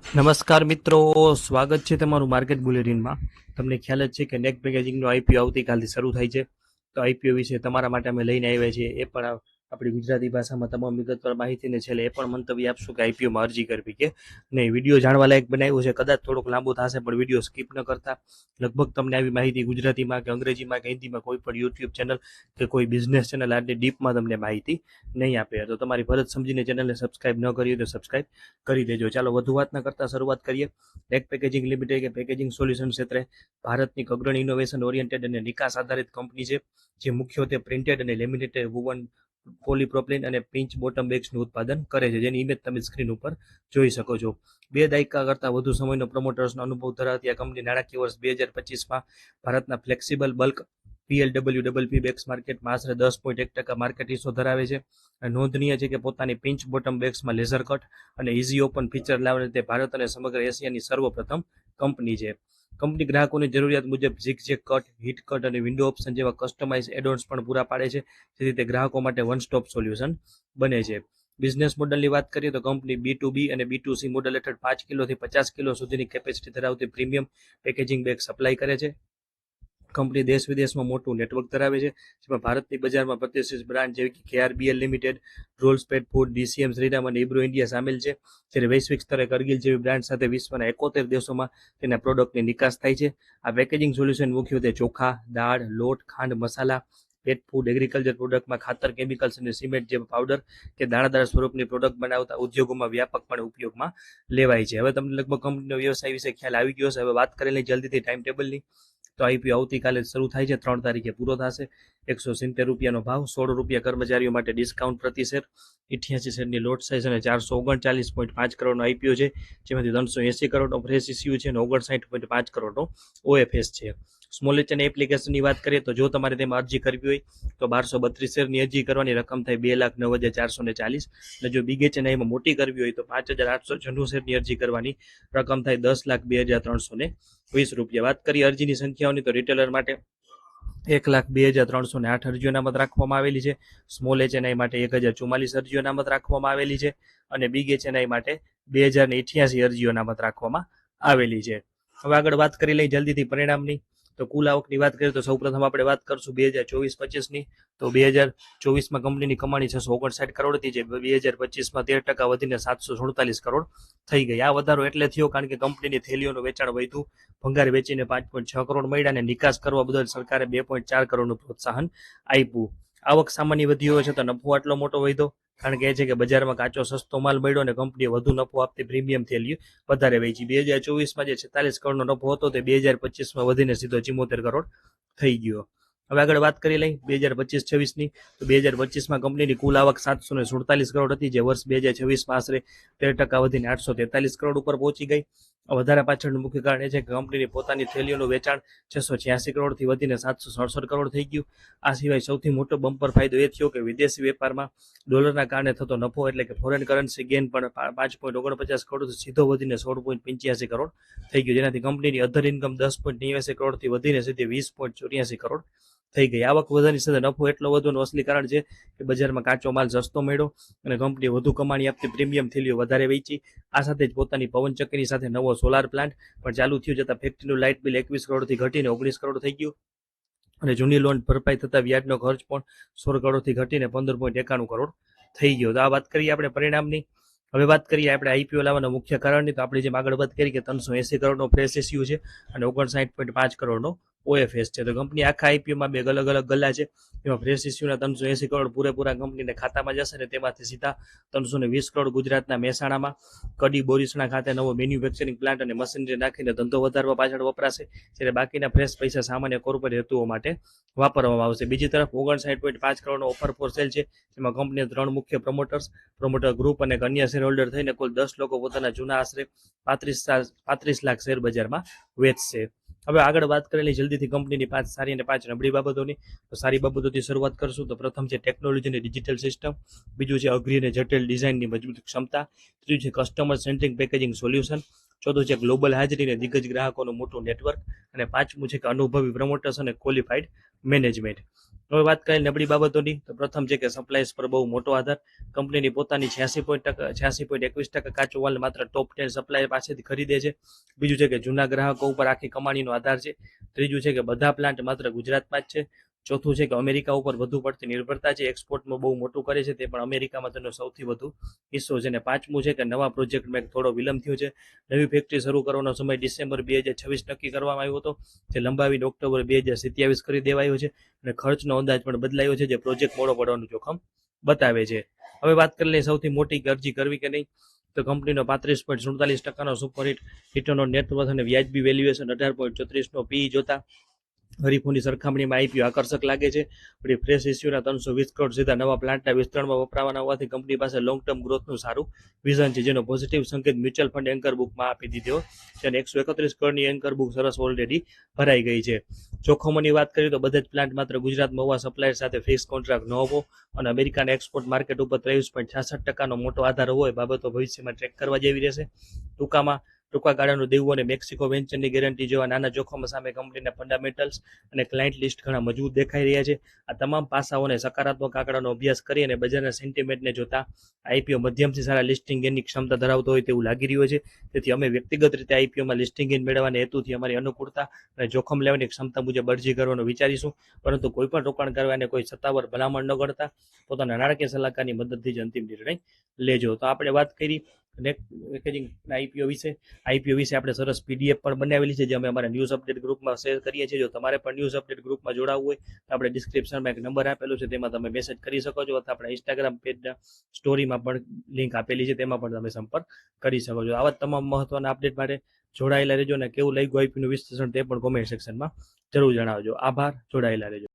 નમસ્કાર મિત્રો, સ્વાગત છે તમારું માર્કેટ બુલેટિનમાં। તમને ખ્યાલ જ છે કે નેક પેકેજિંગનો આઈપીઓ આવતીકાલથી શરૂ થાય છે। તો આઈપીઓ વિશે તમારા માટે અમે લઈને આવ્યા છીએ, એ પણ આપણી ગુજરાતી ભાષામાં તમામ વિગતવાર માહિતીને છેલ્લે એ પણ મંતવ્ય આપશું કે આઈપીઓમાં અરજી કરવી કે નહીં। વિડીયો જાણવા લાયક બનાવ્યો છે, કદાચ થોડોક લાંબો થશે પણ વિડીયો સ્કીપ ન કરતા લગભગ તમને આવી માહિતી ગુજરાતીમાં કે અંગ્રેજીમાં કે હિન્દીમાં કોઈ પણ યુટ્યુબ ચેનલ કે કોઈ બિઝનેસ ચેનલ આટલી ડીપમાં તમને માહિતી નહીં આપે। તો તમારી ફરજ સમજીને ચેનલને સબસ્ક્રાઇબ ન કરી હોય તો સબસ્ક્રાઇબ કરી દેજો। ચાલો વધુ વાત ન કરતા શરૂઆત કરીએ। નેક પેકેજિંગ લિમિટેડ કે પેકેજિંગ સોલ્યુશન ક્ષેત્રે ભારતની અગ્રણી ઇનોવેશન ઓરિએન્ટેડ અને નિકાસ આધારિત કંપની છે, જે મુખ્યત્વે પ્રિન્ટેડ અને લેમિનેટેડ વુવન પોલીપ્રોપિલિન અને પિંચ બોટમ બેગ્સનું ઉત્પાદન કરે છે, જેની ઇમેજ તમે સ્ક્રીન ઉપર જોઈ શકો છો। 2 દાયકા કરતાં વધુ સમયનો પ્રમોટર્સનો અનુભવ ધરાવતી આ કંપની નાણાકીય વર્ષ 2025માં ભારતના ફ્લેક્સિબલ બલ્ક PLWPP બેગ્સ માર્કેટમાં આશરે 10.1% માર્કેટ હિસ્સો ધરાવે છે। નોંધનીય છે કે પોતાની પિંચ બોટમ બેગ્સમાં લેઝર કટ અને ઇઝી ઓપન ફીચર લાવનાર તે ભારત અને સમગ્ર એશિયાની સર્વપ્રથમ કંપની છે। કંપની ગ્રાહકોની જરૂરિયાત મુજબ ઝિગઝેગ કટ, હિટ કટ અને વિન્ડો ઓપ્શન જેવા કસ્ટમાઇઝ એડોન્સ પણ પૂરા પાડે છે, જેથી તે ગ્રાહકો માટે વન સ્ટોપ સોલ્યુશન બને છે। બિઝનેસ મોડલની વાત કરીએ તો કંપની B2B અને B2C મોડલ હેઠળ 5 કિલોથી 50 કિલો સુધીની કેપેસિટી ધરાવતી પ્રીમિયમ પેકેજિંગ બેગ સપ્લાય કરે છે। કંપની દેશ વિદેશમાં મોટું નેટવર્ક ધરાવે છે, જેમાં ભારતની બજારમાં પ્રતિષ્ઠિત બ્રાન્ડ જેવી કે KRBL limited, Rolls pet food, DCM Shriram અને ઇબ્રો ઇન્ડિયા સામેલ છે। જ્યારે વૈશ્વિક સ્તરે કરગિલ જેવી બ્રાન્ડ સાથે વિશ્વના 71 દેશોમાં તેના પ્રોડક્ટની નિકાસ થાય છે। આ પેકેજિંગ સોલ્યુશન મુખ્યત્વે ચોખા, દાળ, લોટ, ખાંડ, મસાલા, પેટ ફૂડ, એગ્રીકલ્ચર પ્રોડક્ટમાં ખાતર, કેમિકલ્સ અને સિમેન્ટ જેવા પાવડર કે દાણાદાર સ્વરૂપની પ્રોડક્ટ બનાવતા ઉદ્યોગોમાં વ્યાપકપણે ઉપયોગમાં લેવાય છે। હવે તમને લગભગ કંપનીનો વ્યવસાય વિશે ખ્યાલ આવી ગયો હશે। હવે વાત કરેલી જલ્દીથી ટાઈમ ટેબલની, તો આઈપીઓ આવતીકાલે શરૂ થાય છે, 3 તારીખે પૂરો થશે। 170 રૂપિયાનો ભાવ, 16 રૂપિયા કર્મચારીઓ માટે ડિસ્કાઉન્ટ પ્રતિ શેર, 88 શેરની લોટ સાઇઝ અને 439.5 કરોડનો આઈપીઓ છે, જેમાંથી 380 કરોડનો ફ્રેશ ઇસ્યુ છે અને 59.5 કરોડનો ઓએફએસ છે। સ્મોલ એચ અને એપ્લિકેશનની વાત કરીએ તો જો તમારે તેમાં અરજી કરવી હોય તો 1232 શેરની અરજી કરવાની રકમ થાય 2,09,440, અને જો બિગ એચ અને એમાં મોટી કરવી હોય તો 5,896 શેરની અરજી કરવાની રકમ થાય 10,02,320 રૂપિયા। વાત કરીએ અરજીની સંખ્યાઓની તો રિટેલર માટે 1,02,308 અરજીઓ અનામત રાખવામાં આવેલી છે, સ્મોલ એચએનઆઈ માટે 1,044 અરજીઓ અનામત રાખવામાં આવેલી છે અને બિગ એચએનઆઈ માટે 2,088 અરજીઓ અનામત રાખવામાં આવેલી છે। હવે આગળ વાત કરી લઈ જલ્દીથી પરિણામની, તો કુલ આવકની વાત કરીએ તો સૌપ્રથમ આપણે વાત કરશું 2024-25ની। તો 2024માં કંપનીની કમાણી 659 કરોડ હતી, જે 2025માં 13% વધીને 747 કરોડ થઈ ગઈ। આ વધારો એટલે થયો કારણ કે કંપનીની થેલીઓનું વેચાણ વધ્યું, ભંગાર વેચીને 5.6 કરોડ મળ્યા અને નિકાસ કરવા બદલ સરકારે 2.4 કરોડનું પ્રોત્સાહન આપ્યું। આવક સામાન્ય વધી હોય છે તો નફો આટલો મોટો વધ્યો કારણ કે એ છે કે બજારમાં કાચો સસ્તો માલ મળ્યો અને કંપનીએ વધુ નફો આપતી પ્રીમિયમ થેલીઓ વધારે વેચી। 2024માં જે 46 કરોડનો નફો હતો તે 2025માં વધીને સીધો 74 કરોડ થઈ ગયો। હવે આગળ વાત કરી લઈ 2025-26ની, તો 2025માં કંપનીની કુલ આવક 747 કરોડ હતી, જે વર્ષ 2026માં આશરે 13% વધીને 843 કરોડ ઉપર પહોંચી ગઈ। વધારા પાછળનું મુખ્ય કારણ એ છે કે કંપનીની પોતાની થેલીઓનું વેચાણ 686 કરોડથી વધીને 767 કરોડ થઈ ગયું। આ સિવાય સૌથી મોટો બમ્પર ફાયદો એ થયો કે વિદેશી વેપારમાં ડોલરના કારણે થતો નફો એટલે કે ફોરેન કરન્સી ગેઇન પણ 5.49 કરોડથી સીધો વધીને 16.85 કરોડ થઈ ગયો, જેનાથી કંપનીની અધર ઇન્કમ 10.89 કરોડથી વધીને સીધી 20.84 કરોડ થઈ ગઈ। આવક વધવાની સાથે નફો એટલો વધવાનું અસલી કારણ છે કે બજારમાં કાચો માલ સસ્તો મળ્યો અને કંપનીએ વધુ કમાણી આપતી પ્રીમિયમ થેલીઓ વધારે વેચી। આ સાથે જ પોતાની પવનચક્કીની સાથે નવો સોલાર પ્લાન્ટ પણ ચાલુ થયું, જતાં ફેક્ટરીનું લાઇટ બિલ 21 કરોડથી ઘટીને 19 કરોડ થઈ ગયું અને જૂની લોન ભરપાઈ થતા વ્યાજનો ખર્ચ પણ 16 કરોડથી ઘટીને 15.91 કરોડ થઈ ગયો। તો આ વાત કરીએ આપણે પરિણામની। હવે વાત કરીએ આપણે આઈપીઓ લાવવાના મુખ્ય કારણની, તો આપણે જેમ આગળ વાત કરી કે 380 કરોડનો ફ્રેશ ઇસ્યુ છે અને 59.5 કરોડનો ઓએફએસ છે। તો કંપની આખા આઈપીઓમાં બે અલગ અલગ ગલ્લા છે, જેમાં ફ્રેશ ઇસ્યુના 380 કરોડ પૂરેપૂરા કંપનીને ખાતામાં જશે અને તેમાંથી સીધા 320 કરોડ ગુજરાતના મહેસાણામાં કડી બોરીસણા ખાતે નવો મેન્યુફેક્ચરિંગ પ્લાન્ટ અને મશીનરી નાખીને ધંધો વધારવા પાછળ વપરાશે, જ્યારે બાકીના ફ્રેશ પૈસા સામાન્ય કોર્પોરેટ હેતુઓ માટે વાપરવામાં આવશે। બીજી તરફ 59.5 કરોડનો ઓફર ફોર સેલ છે, જેમાં કંપનીએ 3 મુખ્ય પ્રમોટર ગ્રુપ અને અન્ય શેર હોલ્ડર થઈને કુલ 10 લોકો પોતાના જૂના આશરે 35 લાખ શેર બજારમાં વેચશે। હવે આગળ વાત કરેલી જલ્દીથી કંપનીની 5 સારી અને 5 નબળી બાબતોની, તો સારી બાબતોથી શરૂઆત કરશું તો પ્રથમ છે ટેકનોલોજી અને ડિજિટલ સિસ્ટમ, બીજું છે અઘરી અને જટિલ ડિઝાઇનની મજબૂત ક્ષમતા, ત્રીજું છે કસ્ટમર સેન્ટ્રિક પેકેજિંગ સોલ્યુશન, ચોથું છે ગ્લોબલ હાજરી અને દિગ્ગજ ગ્રાહકોનું મોટું નેટવર્ક, અને પાંચમું છે કે અનુભવી પ્રમોટર્સ અને ક્વોલિફાઈડ મેનેજમેન્ટ. હવે વાત કરીએ નબળી બાબતોની, તો પ્રથમ છે કે સપ્લાયર્સ પર બહુ મોટો આધાર. કંપનીની પોતાની 86.21% કાચો માલ માત્ર ટોપ 10 સપ્લાયર પાસેથી ખરીદે છે. બીજું છે કે જૂના ગ્રાહકો ઉપર આખી કમાણીનો આધાર છે. ત્રીજું છે કે બધા પ્લાન્ટ માત્ર ગુજરાતમાં જ છે. ચોથું છે કે અમેરિકા ઉપર વધુ પડતી નિર્ભરતા છે, એક્સપોર્ટમાં બહુ મોટું કરે છે, તે પણ અમેરિકામાં તેનો સૌથી વધુ હિસ્સો છે. અને પાંચમું છે કે નવા પ્રોજેક્ટમાં થોડો વિલંબ થયો છે. નવી ફેક્ટરી શરૂ કરવાનો સમય ડિસેમ્બર 2026 નક્કી કરવામાં આવ્યો હતો, જે લંબાવીને ઓક્ટોબર 2027 કરી દેવાયો છે. અને ખર્ચનો અંદાજ પણ બદલાયો છે, જે પ્રોજેક્ટ મોડો પડવાનું જોખમ બતાવે છે. હવે વાત કરી લઈએ સૌથી મોટી અરજી કરવી કે નહીં, તો કંપનીનો 35.47% superhit return on net worth અને વ્યાજબી વેલ્યુએશન 18.34 પીઈ જોતા હરીફોની સરખામણીમાં આઈપીઓ આકર્ષક લાગે છે. પછી ફ્રેશ ઇસ્યુના 320 કરોડ સીધા નવા પ્લાન્ટના વિસ્તરણમાં વપરાવાના હોવાથી કંપની પાસે લોંગ ટર્મ ગ્રોથનું સારું વિઝન છે, જેનો પોઝિટિવ સંકેત મ્યુચ્યુઅલ ફંડ એન્કર બુકમાં આપી દીધો છે. અને 131 કરોડની એન્કર બુક સરસ ઓલરેડી ભરાઈ ગઈ છે. જોખમોની વાત કરીએ તો બધા જ પ્લાન્ટ માત્ર ગુજરાતમાં હોવા, સપ્લાયર સાથે ફિક્સ કોન્ટ્રાક્ટ ન હોવો અને અમેરિકાના એક્સપોર્ટ માર્કેટ ઉપર 23.66% મોટો આધાર હોય બાબતો ભવિષ્યમાં ટ્રેક કરવા જેવી રહેશે. ટૂંકા ગાળાનું દેવું અને મેક્સિકો વેન્ચરની ગેરંટી જેવા નાના જોખમો સામે કંપનીના ફંડામેન્ટલ્સ અને ક્લાયન્ટ લિસ્ટ ઘણા મજબૂત દેખાઈ રહ્યા છે. આ તમામ પાસાઓને સકારાત્મક આંકડાનો અભ્યાસ કરી અને બજારના સેન્ટિમેન્ટને જોતા આઈપીઓ મધ્યમથી સારા લિસ્ટિંગ ગેનની ક્ષમતા ધરાવતો હોય તેવું લાગી રહ્યું છે. તેથી અમે વ્યક્તિગત રીતે આઈપીઓમાં લિસ્ટિંગ ગેન મેળવવાના હેતુથી અમારી અનુકૂળતા અને જોખમ લેવાની ક્ષમતા મુજબ અરજી કરવાનું વિચારીશું, પરંતુ કોઈપણ રોકાણકારોને કોઈ સત્તાવાર ભલામણ ન કરતા પોતાના નાણાકીય સલાહકારની મદદથી જ અંતિમ નિર્ણય લેજો. તો આપણે વાત કરી નેટ પેકેજિંગ આઈપીઓ વિશે આપણે સરસ પીડીએફ પણ બનાવેલી છે, જે અમે અમારા ન્યૂઝ અપડેટ ગ્રુપમાં શેર કરીએ છીએ. જો તમારે પણ ન્યૂઝ અપડેટ ગ્રુપમાં જોડાવવું હોય તો આપણે ડિસ્ક્રિપ્શનમાં એક નંબર આપેલો છે, તેમાં તમે મેસેજ કરી શકો છો, અથવા આપણા ઇન્સ્ટાગ્રામ પેજના સ્ટોરીમાં પણ લિંક આપેલી છે, તેમાં પણ તમે સંપર્ક કરી શકો છો. આવા તમામ મહત્વના અપડેટ માટે જોડાયેલા રહેજો, અને કેવું લાગ્યું આઈપીનું વિશ્લેષણ તે પણ કોમેન્ટ સેક્શનમાં જરૂર જણાવજો. આભાર, જોડાયેલા રહેજો.